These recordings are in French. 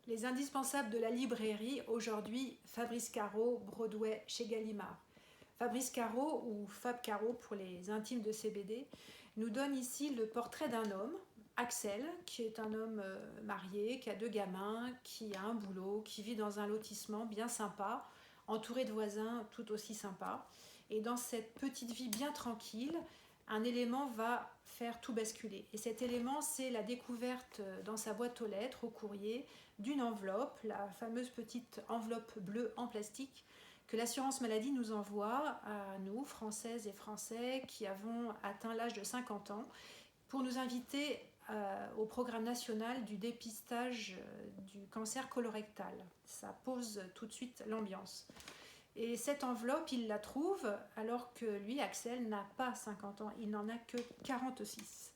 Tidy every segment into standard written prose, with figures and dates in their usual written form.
Les indispensables de la librairie, aujourd'hui, Fabrice Caro, Broadway, chez Gallimard. Fabrice Caro, ou Fab Caro pour les intimes de CBD, nous donne ici le portrait d'un homme, Axel, qui est un homme marié, qui a 2 gamins, qui a un boulot, qui vit dans un lotissement bien sympa, entouré de voisins tout aussi sympas. Et dans cette petite vie bien tranquille, un élément va faire tout basculer. Et cet élément, c'est la découverte dans sa boîte aux lettres, au courrier, d'une enveloppe, la fameuse petite enveloppe bleue en plastique, que l'assurance maladie nous envoie à nous, Françaises et Français, qui avons atteint l'âge de 50 ans, pour nous inviter au programme national du dépistage du cancer colorectal. Ça pose tout de suite l'ambiance. Et cette enveloppe, il la trouve alors que lui, Axel, n'a pas 50 ans, il n'en a que 46.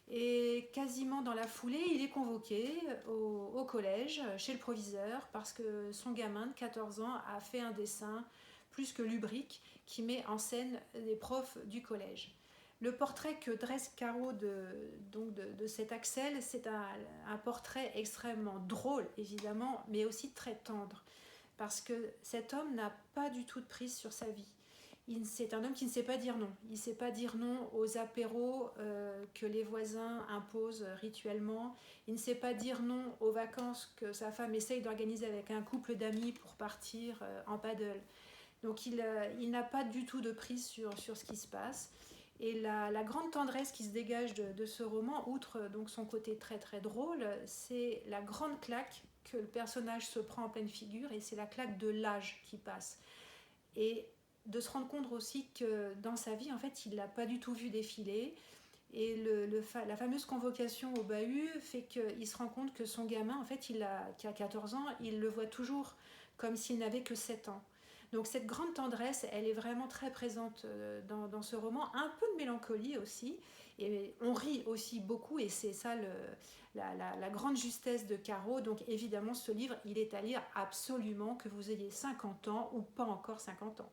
Et quasiment dans la foulée, il est convoqué au collège, chez le proviseur, parce que son gamin de 14 ans a fait un dessin plus que lubrique qui met en scène les profs du collège. Le portrait que dresse Caro de cet Axel, c'est un portrait extrêmement drôle, évidemment, mais aussi très tendre. Parce que cet homme n'a pas du tout de prise sur sa vie. C'est un homme qui ne sait pas dire non. Il ne sait pas dire non aux apéros que les voisins imposent rituellement. Il ne sait pas dire non aux vacances que sa femme essaye d'organiser avec un couple d'amis pour partir en paddle. Donc il n'a pas du tout de prise sur ce qui se passe. Et la grande tendresse qui se dégage de ce roman, outre donc son côté très très drôle, c'est la grande claque que le personnage se prend en pleine figure, et c'est la claque de l'âge qui passe. Et de se rendre compte aussi que dans sa vie, en fait, il l'a pas du tout vu défiler. Et la fameuse convocation au bahut fait qu'il se rend compte que son gamin, en fait, qui a 14 ans, il le voit toujours comme s'il n'avait que 7 ans. Donc cette grande tendresse, elle est vraiment très présente dans ce roman. Un peu de mélancolie aussi. Et on rit aussi beaucoup, et c'est ça la grande justesse de Caro. Donc évidemment, ce livre, il est à lire absolument, que vous ayez 50 ans ou pas encore 50 ans.